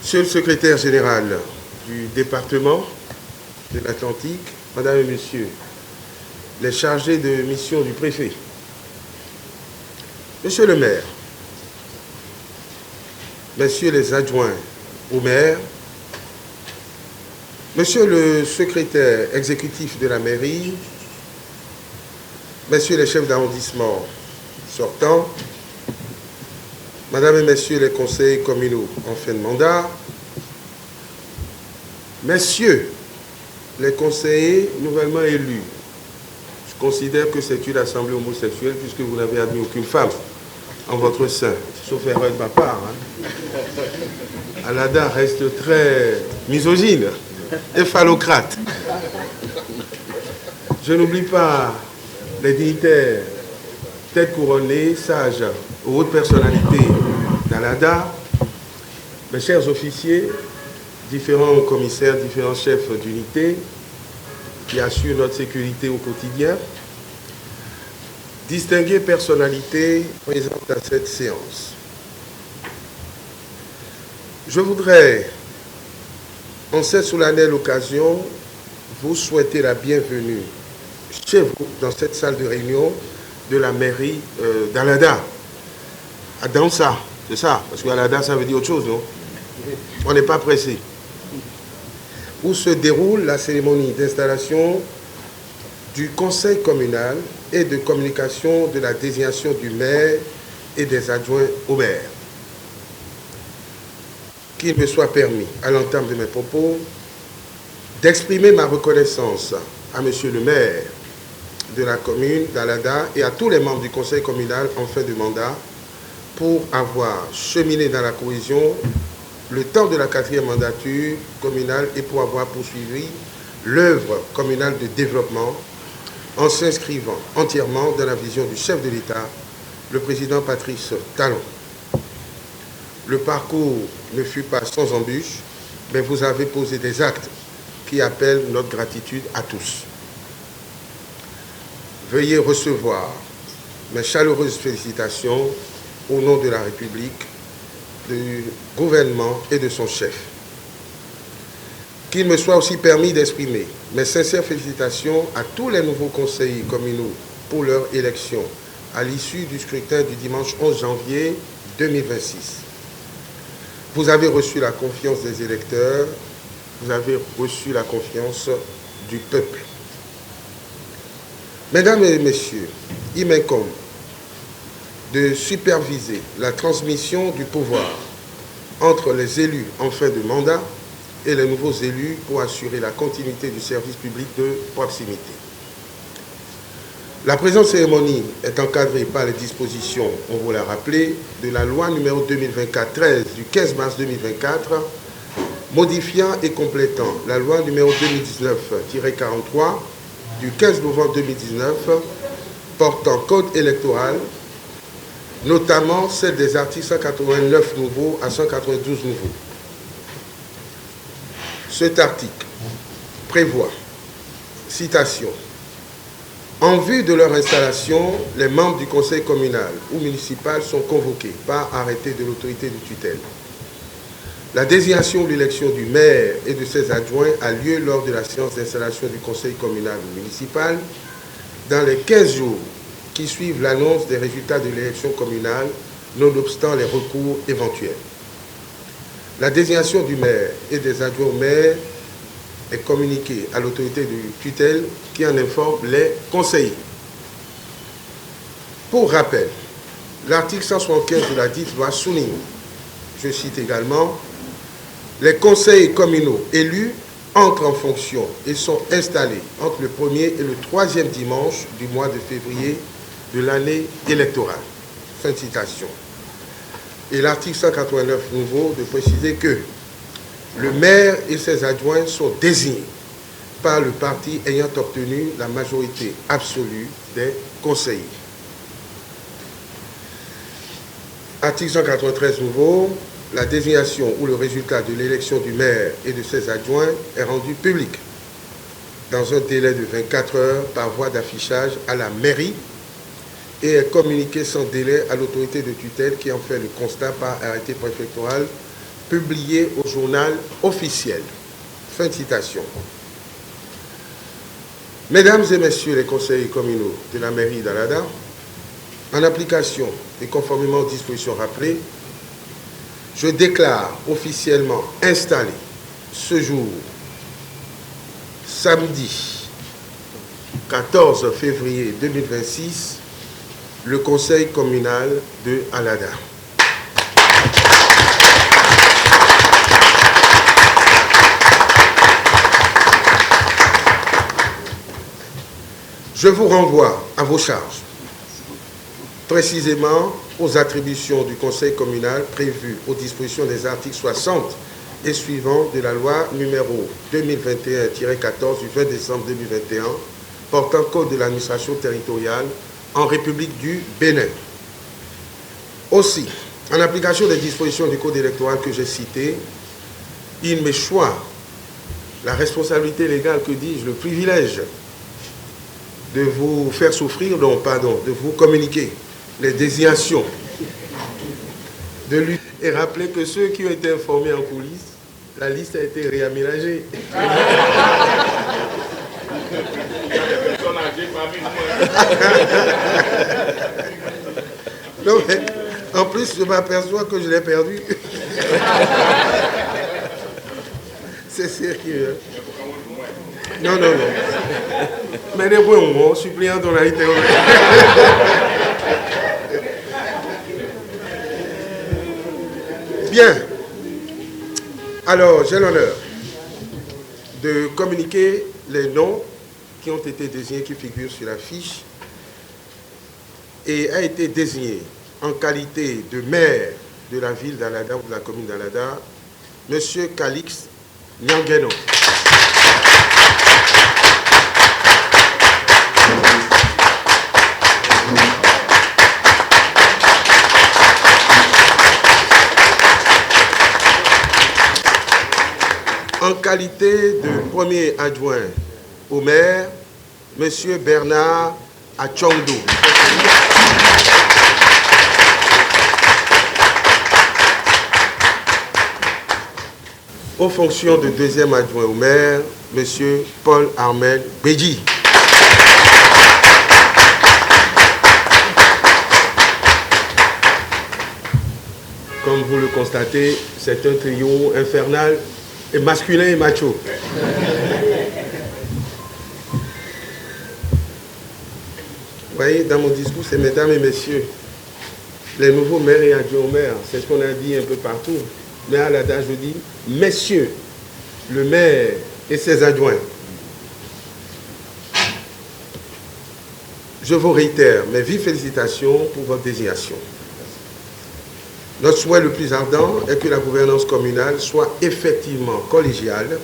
Monsieur le secrétaire général du département de l'Atlantique, Madame et Messieurs les chargés de mission du préfet, Monsieur le maire, Messieurs les adjoints au maire, Monsieur le secrétaire exécutif de la mairie, Messieurs les chefs d'arrondissement sortants, Madame et Messieurs les conseillers communaux en fin de mandat, Messieurs les conseillers nouvellement élus, je considère que c'est une assemblée homosexuelle puisque vous n'avez admis aucune femme en votre sein, sauf erreur de ma part. Alada reste très misogyne et phallocrate. Je n'oublie pas les dignitaires, têtes couronnées, sages ou hautes personnalités d'Alada, mes chers officiers, différents commissaires, différents chefs d'unité qui assurent notre sécurité au quotidien, distinguées personnalités présentes à cette séance. Je voudrais, en cette solennelle occasion, vous souhaiter la bienvenue chez vous, dans cette salle de réunion de la mairie d'Alada, à Dansa, c'est ça, parce qu'Alada, ça veut dire autre chose, non? On n'est pas pressé. Où se déroule la cérémonie d'installation du conseil communal et de communication de la désignation du maire et des adjoints au maire. Qu'il me soit permis, à l'entame de mes propos, d'exprimer ma reconnaissance à Monsieur le maire de la commune d'Alada et à tous les membres du conseil communal en fin de mandat pour avoir cheminé dans la cohésion le temps de la 4e mandature communale et pour avoir poursuivi l'œuvre communale de développement en s'inscrivant entièrement dans la vision du chef de l'État, le président Patrice Talon. Le parcours ne fut pas sans embûches, mais vous avez posé des actes qui appellent notre gratitude à tous. Veuillez recevoir mes chaleureuses félicitations au nom de la République, du gouvernement et de son chef. Qu'il me soit aussi permis d'exprimer mes sincères félicitations à tous les nouveaux conseillers communaux pour leur élection à l'issue du scrutin du dimanche 11 janvier 2026. Vous avez reçu la confiance des électeurs, vous avez reçu la confiance du peuple. Mesdames et messieurs, il m'incombe de superviser la transmission du pouvoir entre les élus en fin de mandat et les nouveaux élus pour assurer la continuité du service public de proximité. La présente cérémonie est encadrée par les dispositions, on vous l'a rappelé, de la loi numéro 2024-13 du 15 mars 2024, modifiant et complétant la loi numéro 2019-43 du 15 novembre 2019 portant code électoral, notamment celle des articles 189 nouveaux à 192 nouveaux. Cet article prévoit, citation, « En vue de leur installation, les membres du conseil communal ou municipal sont convoqués par arrêté de l'autorité de tutelle. La désignation ou l'élection du maire et de ses adjoints a lieu lors de la séance d'installation du conseil communal ou municipal dans les 15 jours qui suivent l'annonce des résultats de l'élection communale, nonobstant les recours éventuels. La désignation du maire et des adjoints au maire est communiquée à l'autorité de tutelle qui en informe les conseillers. Pour rappel, l'article 175 de la dite loi souligne, je cite également, les conseils communaux élus entrent en fonction et sont installés entre le 1er et le 3e dimanche du mois de février de l'année électorale. Fin de citation. Et l'article 189 nouveau de préciser que le maire et ses adjoints sont désignés par le parti ayant obtenu la majorité absolue des conseillers. Article 193 nouveau, la désignation ou le résultat de l'élection du maire et de ses adjoints est rendu public dans un délai de 24 heures par voie d'affichage à la mairie et est communiqué sans délai à l'autorité de tutelle qui en fait le constat par arrêté préfectoral publié au journal officiel. Fin de citation. Mesdames et messieurs les conseillers communaux de la mairie d'Alada, en application et conformément aux dispositions rappelées, je déclare officiellement installé ce jour, samedi 14 février 2026, le conseil communal de Alada. Je vous renvoie à vos charges, précisément aux attributions du conseil communal prévues aux dispositions des articles 60 et suivants de la loi numéro 2021-14 du 20 décembre 2021 portant code de l'administration territoriale en République du Bénin. Aussi, en application des dispositions du code électoral que j'ai cité, il me choisit la responsabilité légale, que dis-je, le privilège de vous faire souffrir, non, pardon, de vous communiquer les désignations de lui et rappeler que ceux qui ont été informés en coulisses, la liste a été réaménagée. Non, mais en plus, je m'aperçois que je l'ai perdu. C'est sérieux. Non, non, non. Mais les bons, suppléants dans la littérature. Bien. Alors, j'ai l'honneur de communiquer les noms qui ont été désignés, qui figurent sur la fiche, et a été désigné en qualité de maire de la ville d'Alada ou de la commune d'Alada, M. Calix Nyangeno. En qualité de premier adjoint au maire, M. Bernard Achondo. Aux fonctions de deuxième adjoint au maire, M. Paul Armel Béji. Comme vous le constatez, c'est un trio infernal et masculin et macho. Vous voyez, dans mon discours, c'est mesdames et messieurs, les nouveaux maires et adjoints au maire. C'est ce qu'on a dit un peu partout. Mais à l'Alada, je dis, messieurs, le maire et ses adjoints. Je vous réitère mes vives félicitations pour votre désignation. Notre souhait le plus ardent est que la gouvernance communale soit effectivement collégiale,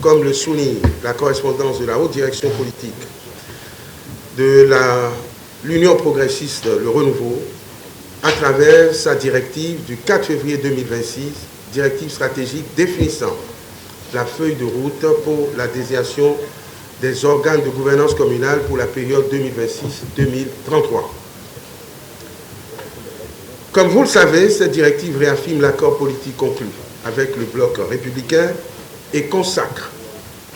comme le souligne la correspondance de la haute direction politique de l'Union progressiste Le Renouveau, à travers sa directive du 4 février 2026, directive stratégique définissant la feuille de route pour la désignation des organes de gouvernance communale pour la période 2026-2033. Comme vous le savez, cette directive réaffirme l'accord politique conclu avec le bloc républicain et consacre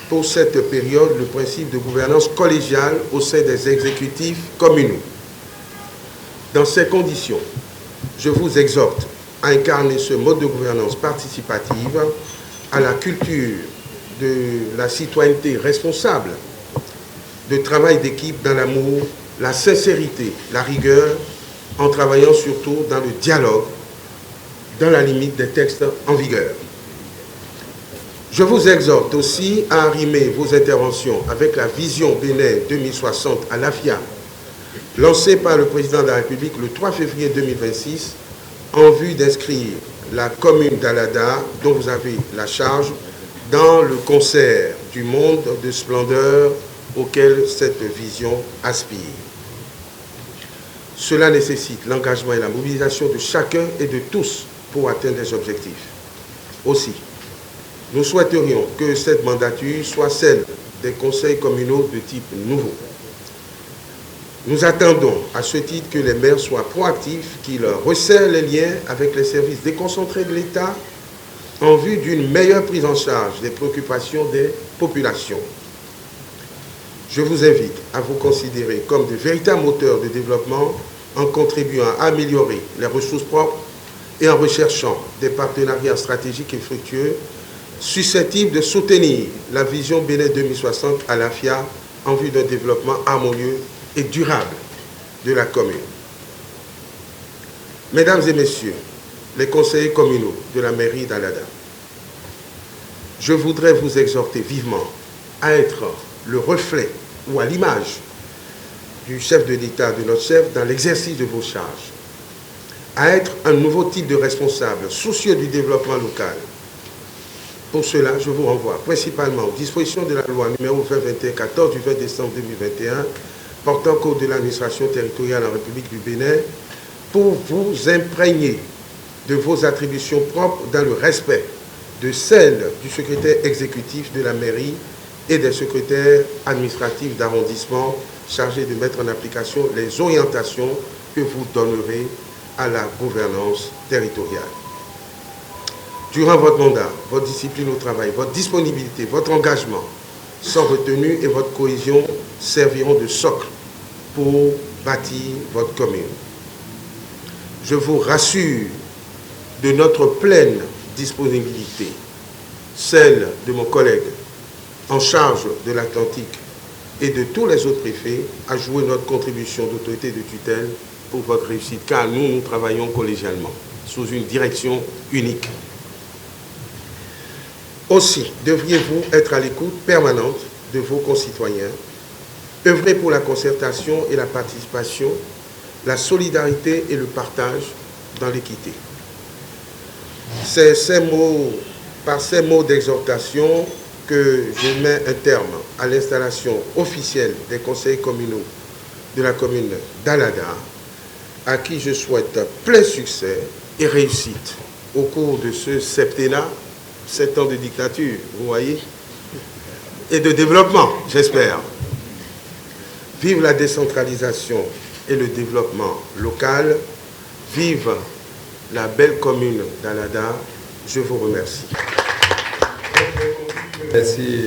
pour cette période le principe de gouvernance collégiale au sein des exécutifs communaux. Dans ces conditions, je vous exhorte à incarner ce mode de gouvernance participative à la culture de la citoyenneté responsable, de travail d'équipe dans l'amour, la sincérité, la rigueur, en travaillant surtout dans le dialogue, dans la limite des textes en vigueur. Je vous exhorte aussi à arrimer vos interventions avec la vision Bénin 2060 à l'AFIA, lancée par le président de la République le 3 février 2026, en vue d'inscrire la commune d'Alada, dont vous avez la charge, dans le concert du monde de splendeur auquel cette vision aspire. Cela nécessite l'engagement et la mobilisation de chacun et de tous pour atteindre des objectifs. Aussi, nous souhaiterions que cette mandature soit celle des conseils communaux de type nouveau. Nous attendons à ce titre que les maires soient proactifs, qu'ils resserrent les liens avec les services déconcentrés de l'État en vue d'une meilleure prise en charge des préoccupations des populations. Je vous invite à vous considérer comme de véritables moteurs de développement en contribuant à améliorer les ressources propres et en recherchant des partenariats stratégiques et fructueux susceptibles de soutenir la vision Bénin 2060 à l'AFIA en vue d'un développement harmonieux et durable de la commune. Mesdames et messieurs, les conseillers communaux de la mairie d'Alada, je voudrais vous exhorter vivement à être le reflet ou à l'image du chef de l'État, de notre chef, dans l'exercice de vos charges, à être un nouveau type de responsable soucieux du développement local. Pour cela, je vous renvoie principalement aux dispositions de la loi numéro 2021-14 du 20 décembre 2021 portant code de l'administration territoriale en République du Bénin pour vous imprégner de vos attributions propres dans le respect de celles du secrétaire exécutif de la mairie et des secrétaires administratifs d'arrondissement chargés de mettre en application les orientations que vous donnerez à la gouvernance territoriale. Durant votre mandat, votre discipline au travail, votre disponibilité, votre engagement sans retenue et votre cohésion serviront de socle pour bâtir votre commune. Je vous rassure de notre pleine disponibilité, celle de mon collègue en charge de l'Atlantique et de tous les autres préfets à jouer notre contribution d'autorité de tutelle pour votre réussite, car nous travaillons collégialement, sous une direction unique. Aussi, devriez-vous être à l'écoute permanente de vos concitoyens, œuvrer pour la concertation et la participation, la solidarité et le partage dans l'équité. C'est par ces mots d'exhortation que je mets un terme à l'installation officielle des conseils communaux de la commune d'Alada, à qui je souhaite plein succès et réussite au cours de ce septennat, 7 ans de dictature, vous voyez, et de développement, j'espère. Vive la décentralisation et le développement local, vive la belle commune d'Alada. Je vous remercie. Merci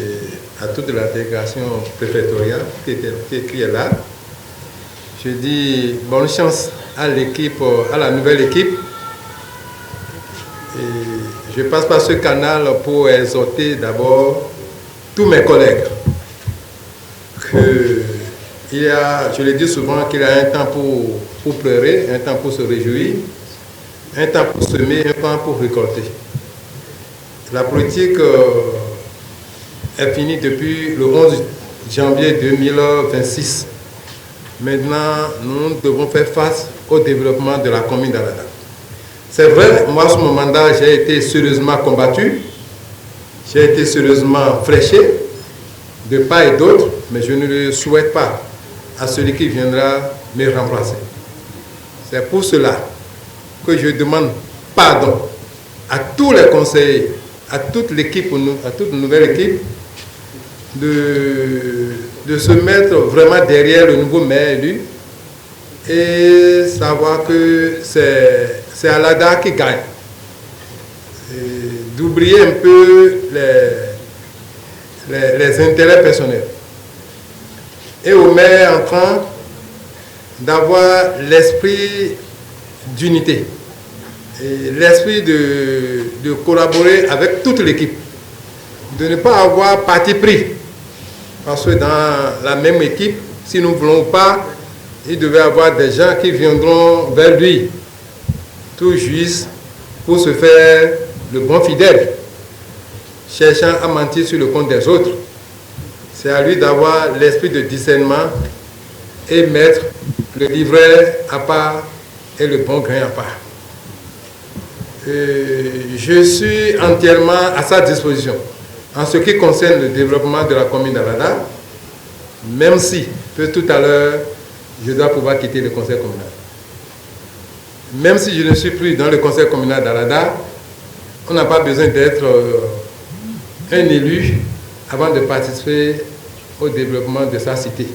à toute la délégation préfectorale qui est là. Je dis bonne chance à l'équipe, à la nouvelle équipe. Et je passe par ce canal pour exhorter d'abord tous mes collègues que je le dis souvent qu'il y a un temps pour pleurer, un temps pour se réjouir, un temps pour semer, un temps pour récolter. La politique est finie depuis le 11 janvier 2026. Maintenant, nous devons faire face au développement de la commune d'Alada. C'est vrai, moi, sur mon mandat, j'ai été sérieusement combattu, j'ai été sérieusement fléché, de part et d'autre, mais je ne le souhaite pas à celui qui viendra me remplacer. C'est pour cela que je demande pardon à tous les conseillers, à toute l'équipe, à toute nouvelle équipe, de se mettre vraiment derrière le nouveau maire élu et savoir que c'est Alada qui gagne. D'oublier un peu les intérêts personnels. Et au maire en train d'avoir l'esprit d'unité, l'esprit de collaborer avec toute l'équipe, de ne pas avoir parti pris. Parce que dans la même équipe, si nous ne voulons pas, il devait y avoir des gens qui viendront vers lui, tout juste pour se faire le bon fidèle, cherchant à mentir sur le compte des autres. C'est à lui d'avoir l'esprit de discernement et mettre le livret à part et le bon grain à part. Je suis entièrement à sa disposition en ce qui concerne le développement de la commune d'Alada, même si, tout à l'heure, je dois pouvoir quitter le conseil communal. Même si je ne suis plus dans le conseil communal d'Alada, on n'a pas besoin d'être un élu avant de participer au développement de sa cité.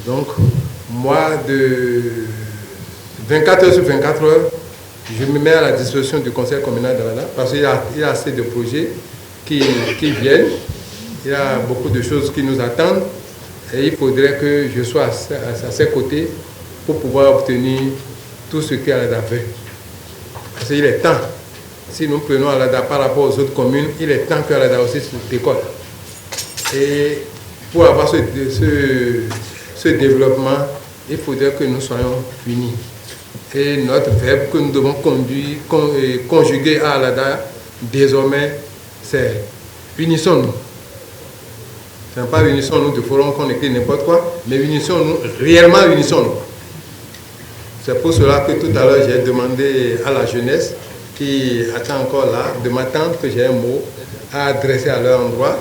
Donc, moi, de 24 heures sur 24 heures, je me mets à la disposition du conseil communal d'Alada parce qu'il y a assez de projets qui viennent. Il y a beaucoup de choses qui nous attendent et il faudrait que je sois à ses côtés pour pouvoir obtenir tout ce qu'Alada veut. Parce qu'il est temps, si nous prenons Alada par rapport aux autres communes, il est temps qu'Alada aussi se décolle. Et pour avoir ce développement, il faudrait que nous soyons unis. Et notre verbe que nous devons conjuguer à Alada, désormais, c'est unissons-nous. Ce n'est pas unissons-nous de forum qu'on écrit n'importe quoi, mais unissons-nous, réellement unissons-nous. C'est pour cela que tout à l'heure, j'ai demandé à la jeunesse qui attend encore là, de m'attendre que j'ai un mot à adresser à leur endroit.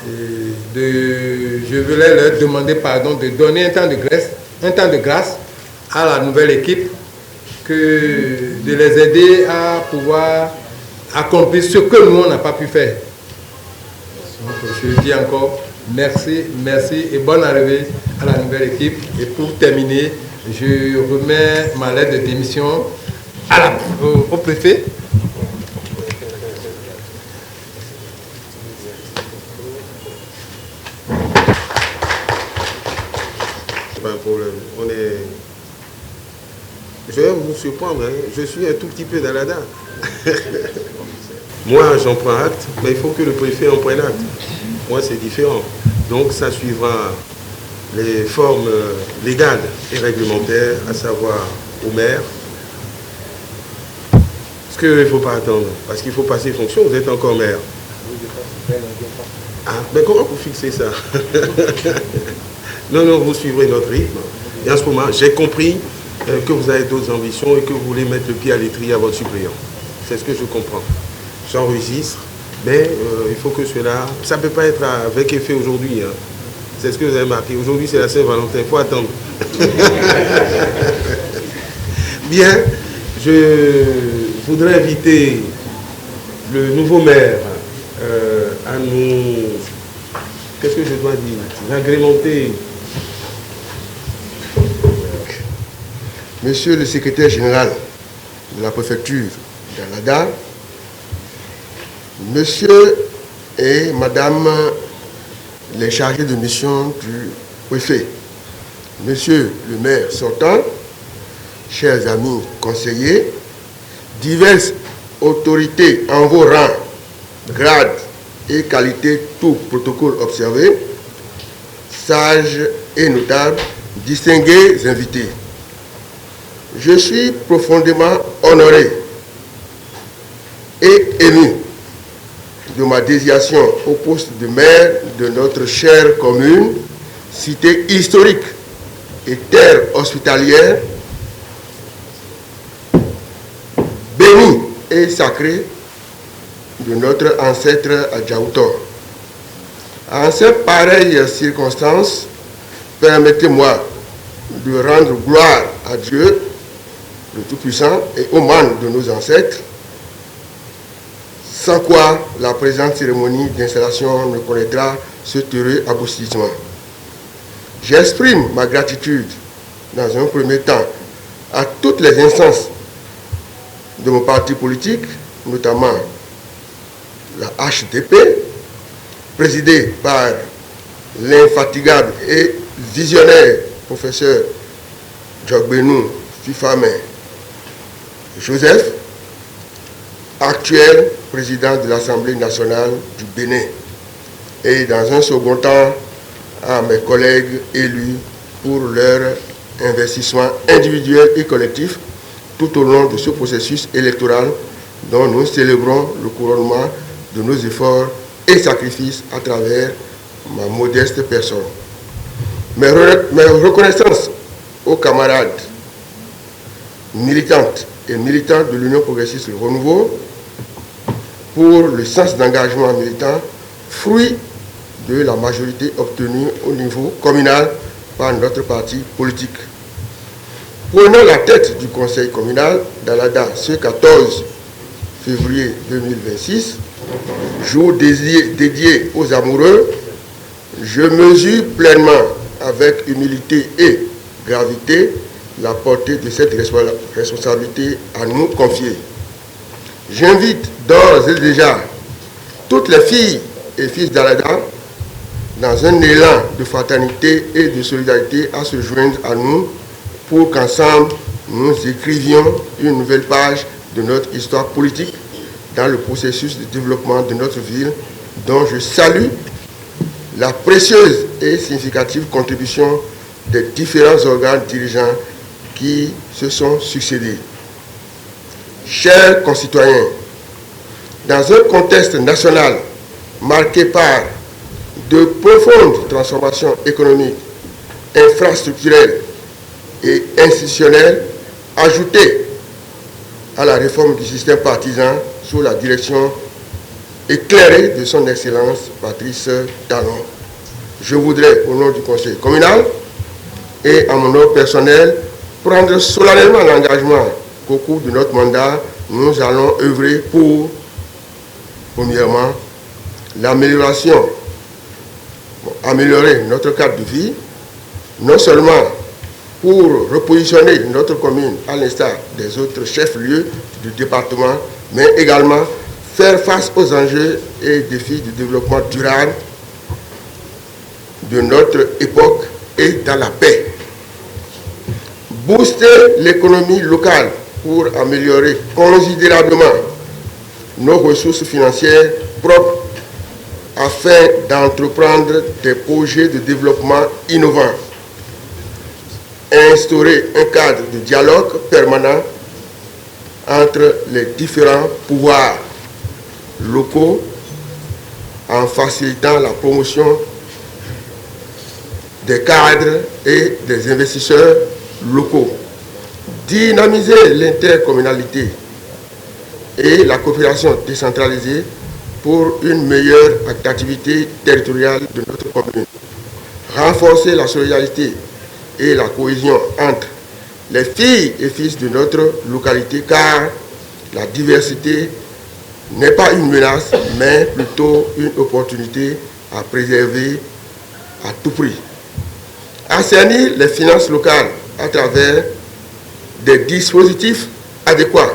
Je voulais leur demander pardon de donner un temps de grâce à la nouvelle équipe, de les aider à pouvoir accomplir ce que nous, on n'a pas pu faire. Donc, je dis encore merci et bonne arrivée à la nouvelle équipe. Et pour terminer, je remets ma lettre de démission au préfet. Pas un problème. Je vais vous surprendre, hein. Je suis un tout petit peu d'Alada. Moi, j'en prends acte, mais il faut que le préfet en prenne acte. Moi, c'est différent. Donc, ça suivra les formes légales et réglementaires, à savoir au maire. Parce qu'il ne faut pas attendre, parce qu'il faut passer fonction, vous êtes encore maire. Ah, mais comment vous fixez ça? Non, vous suivrez notre rythme. Et en ce moment, j'ai compris que vous avez d'autres ambitions et que vous voulez mettre le pied à l'étrier à votre suppléant. C'est ce que je comprends. J'enregistre, mais il faut que cela... Ça ne peut pas être avec effet aujourd'hui. Hein. C'est ce que vous avez marqué. Aujourd'hui, c'est la Saint-Valentin. Il faut attendre. Bien, je voudrais inviter le nouveau maire à nous... Qu'est-ce que je dois dire? Agrémenter. Monsieur le secrétaire général de la préfecture d'Alada, monsieur et madame les chargés de mission du préfet, monsieur le maire sortant, chers amis conseillers, diverses autorités en vos rangs, grades et qualités, tout protocole observé, sages et notables, distingués invités. Je suis profondément honoré et ému de ma désignation au poste de maire de notre chère commune, cité historique et terre hospitalière, bénie et sacrée de notre ancêtre Adjaoutor. En ces pareilles circonstances, permettez-moi de rendre gloire à Dieu, le Tout-Puissant, et aux membres de nos ancêtres, sans quoi la présente cérémonie d'installation ne connaîtra ce heureux aboutissement. J'exprime ma gratitude, dans un premier temps, à toutes les instances de mon parti politique, notamment la HDP, présidée par l'infatigable et visionnaire professeur Djogbenou Fifame Joseph, actuel président de l'Assemblée nationale du Bénin, et dans un second temps à mes collègues élus pour leur investissement individuel et collectif tout au long de ce processus électoral dont nous célébrons le couronnement de nos efforts et sacrifices à travers ma modeste personne. Mes reconnaissances aux camarades militantes et militants de l'Union progressiste du Renouveau pour le sens d'engagement militant, fruit de la majorité obtenue au niveau communal par notre parti politique. Prenons la tête du conseil communal d'Alada ce 14 février 2026, jour dédié aux amoureux. Je mesure pleinement, avec humilité et gravité, la portée de cette responsabilité à nous confier. J'invite d'ores et déjà toutes les filles et fils d'Alada, dans un élan de fraternité et de solidarité, à se joindre à nous pour qu'ensemble nous écrivions une nouvelle page de notre histoire politique dans le processus de développement de notre ville, dont je salue la précieuse et significative contribution des différents organes dirigeants qui se sont succédés. Chers concitoyens, dans un contexte national marqué par de profondes transformations économiques, infrastructurelles et institutionnelles, ajoutées à la réforme du système partisan sous la direction éclairée de son Excellence Patrice Talon, je voudrais, au nom du Conseil communal et en mon nom personnel, prendre solennellement l'engagement qu'au cours de notre mandat, nous allons œuvrer pour, premièrement, améliorer notre cadre de vie, non seulement pour repositionner notre commune à l'instar des autres chefs-lieux du département, mais également faire face aux enjeux et défis du développement durable de notre époque et dans la paix. Booster l'économie locale pour améliorer considérablement nos ressources financières propres afin d'entreprendre des projets de développement innovants. Instaurer un cadre de dialogue permanent entre les différents pouvoirs locaux en facilitant la promotion des cadres et des investisseurs locaux. Dynamiser l'intercommunalité et la coopération décentralisée pour une meilleure activité territoriale de notre commune. Renforcer la solidarité et la cohésion entre les filles et fils de notre localité, car la diversité n'est pas une menace, mais plutôt une opportunité à préserver à tout prix. Assainir les finances locales à travers des dispositifs adéquats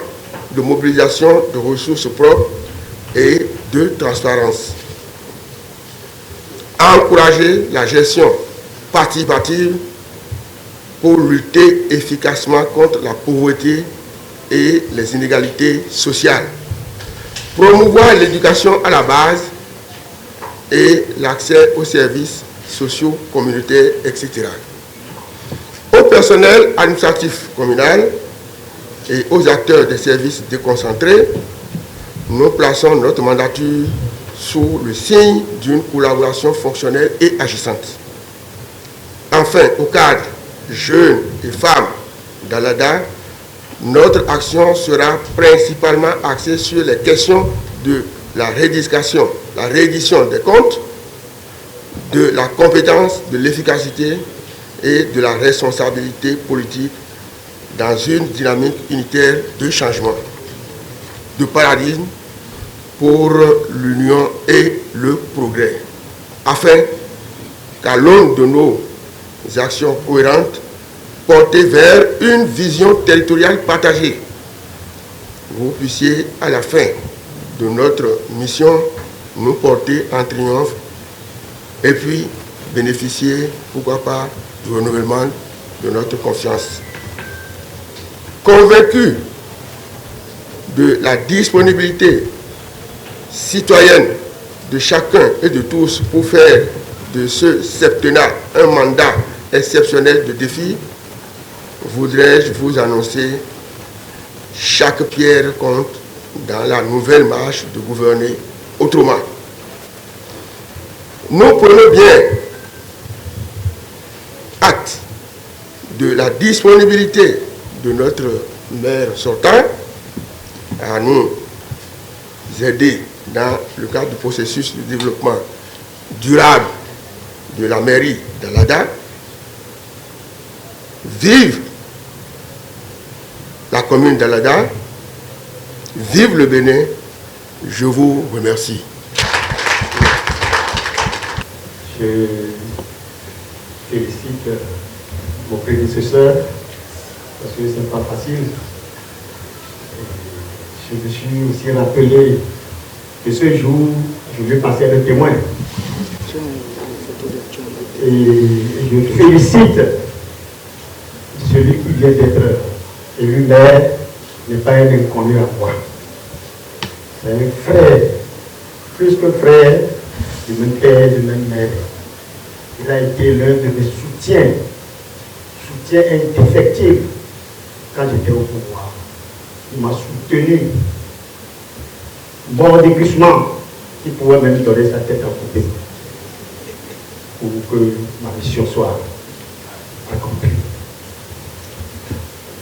de mobilisation de ressources propres et de transparence. Encourager la gestion participative pour lutter efficacement contre la pauvreté et les inégalités sociales. Promouvoir l'éducation à la base et l'accès aux services sociaux, communautaires, etc. Au personnel administratif communal et aux acteurs des services déconcentrés, nous plaçons notre mandature sous le signe d'une collaboration fonctionnelle et agissante. Enfin, au cadre jeunes et femmes d'Alada, notre action sera principalement axée sur les questions de la réédition des comptes, de la compétence, de l'efficacité et de la responsabilité politique dans une dynamique unitaire de changement, de paradigme pour l'union et le progrès, afin qu'à l'aune de nos actions cohérentes portées vers une vision territoriale partagée, vous puissiez à la fin de notre mission nous porter en triomphe et puis bénéficier, pourquoi pas, du renouvellement de notre confiance. Convaincu de la disponibilité citoyenne de chacun et de tous pour faire de ce septennat un mandat exceptionnel de défi, voudrais-je vous annoncer: chaque pierre compte dans la nouvelle marche de gouverner autrement. Nous prenons bien acte de la disponibilité de notre maire sortant à nous aider dans le cadre du processus de développement durable de la mairie d'Alada. Vive la commune d'Alada, vive le Bénin, je vous remercie. Je félicite mon prédécesseur pas facile. Je me suis aussi rappelé que ce jour, je vais passer le témoin. Et je félicite celui qui vient d'être élu maire, n'est pas un inconnu à moi. C'est un frère, plus que frère, du même père, du même mère. Il a été l'un de mes soutiens indéfectible quand j'étais au pouvoir. Il m'a soutenu. Bon déguisement, il pouvait même donner sa tête à couper pour que ma mission soit accomplie.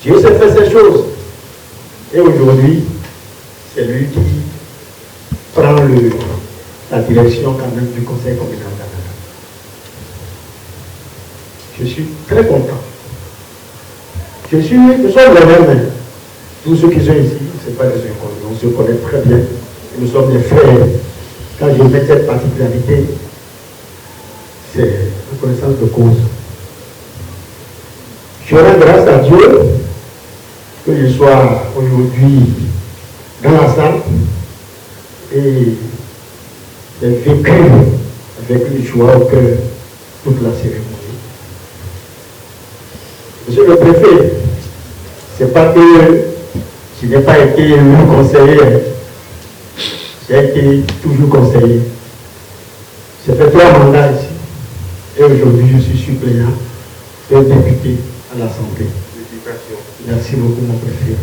Dieu sait faire ces choses. Et aujourd'hui, c'est lui qui prend la direction quand même du conseil communal d'Alada. Je suis très content. Nous sommes les mêmes. Tous ceux qui sont ici, ce n'est pas des inconnus. On se connaît très bien. Nous sommes des frères. Quand je mets cette particularité, c'est une connaissance de cause. Je rends grâce à Dieu que je sois aujourd'hui dans la salle et j'ai vécu avec une joie au cœur toute la cérémonie. Monsieur le préfet, c'est pas que je n'ai pas été élu conseiller, j'ai été toujours conseiller. J'ai fait 3 mandats ici et aujourd'hui je suis suppléant de député à l'Assemblée. Merci beaucoup mon préfet.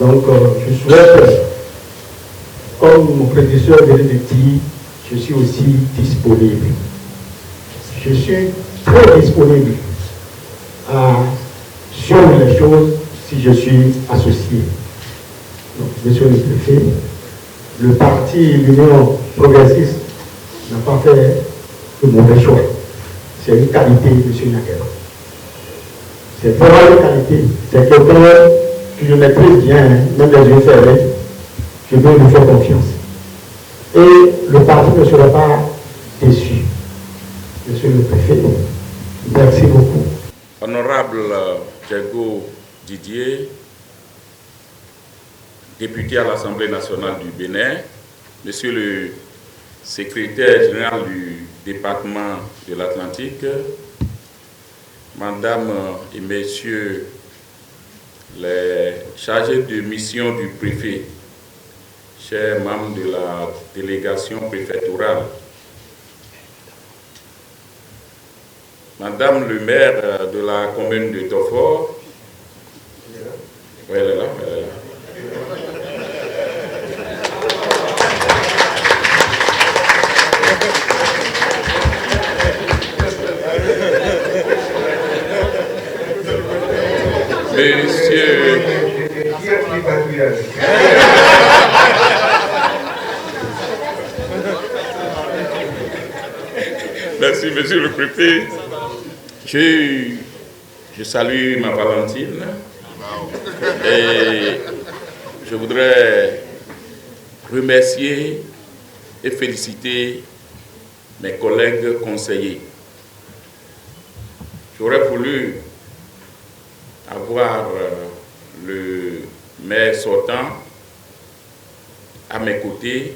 Donc je souhaite, comme mon prédécesseur vient de dire, je suis aussi disponible. Je suis très disponible à suivre les choses si je suis associé. Donc, monsieur le préfet, le parti l'Union progressiste n'a pas fait de mauvais choix. C'est une qualité, monsieur Nakela. C'est vraiment une qualité. C'est quelqu'un que je maîtrise bien, même les yeux fermés. Je veux lui faire confiance. Et le parti ne sera pas déçu. Monsieur le préfet, merci beaucoup. Honorable Diego Didier, député à l'Assemblée nationale du Bénin, Monsieur le secrétaire général du département de l'Atlantique, Madame et Messieurs les chargés de mission du préfet, chers membres de la délégation préfectorale, Madame le maire de la commune de Tofort, oui, elle est là, elle est là. Monsieur... Merci, monsieur le préfet. Je salue ma Valentine et je voudrais remercier et féliciter mes collègues conseillers. J'aurais voulu avoir le maire sortant à mes côtés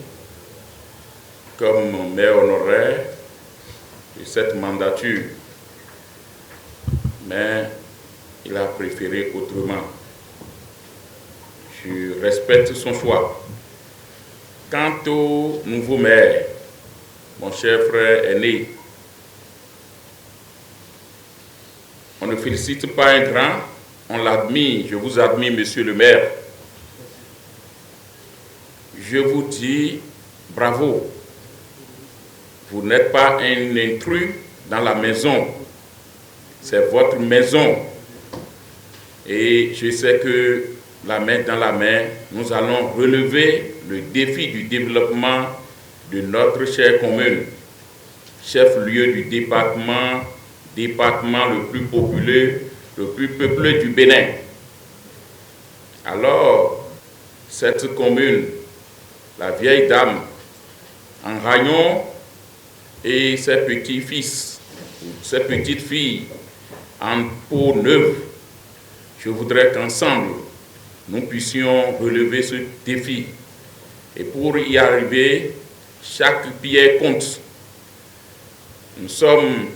comme maire honoraire de cette mandature. Mais il a préféré autrement. Je respecte son choix. Quant au nouveau maire, mon cher frère aîné, on ne félicite pas un grand, on l'admire. Je vous admire, monsieur le maire. Je vous dis bravo. Vous n'êtes pas un intrus dans la maison. C'est votre maison. Et je sais que la main dans la main, nous allons relever le défi du développement de notre chère commune, chef-lieu du département le plus populeux, le plus peuplé du Bénin. Alors, cette commune, la vieille dame en ragnon et ses petits-fils, ses petites filles en peau neuve, Je voudrais qu'ensemble, nous puissions relever ce défi. Et pour y arriver, chaque pierre compte. Nous sommes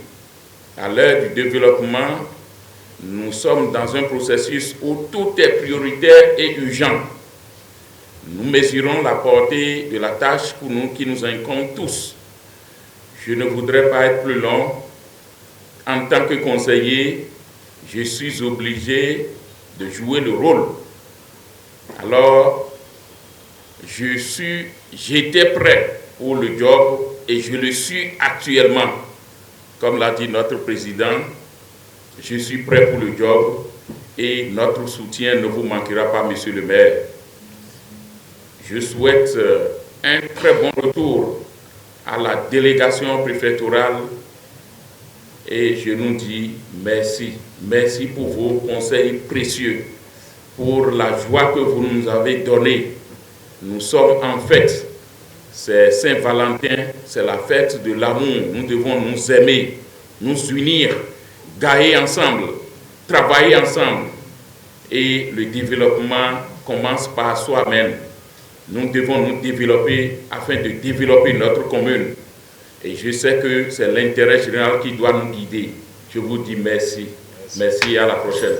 à l'heure du développement, nous sommes dans un processus où tout est prioritaire et urgent. Nous mesurons la portée de la tâche qui nous incombe tous. Je ne voudrais pas être plus long. En tant que conseiller, je suis obligé de jouer le rôle. Alors, j'étais prêt pour le job et je le suis actuellement. Comme l'a dit notre président, je suis prêt pour le job et notre soutien ne vous manquera pas, monsieur le maire. Je souhaite un très bon retour à la délégation préfectorale et je nous dis merci. Merci pour vos conseils précieux, pour la joie que vous nous avez donnée. Nous sommes en fête. C'est Saint-Valentin, c'est la fête de l'amour. Nous devons nous aimer, nous unir, gagner ensemble, travailler ensemble. Et le développement commence par soi-même. Nous devons nous développer afin de développer notre commune. Et je sais que c'est l'intérêt général qui doit nous guider. Je vous dis merci. Merci, à la prochaine.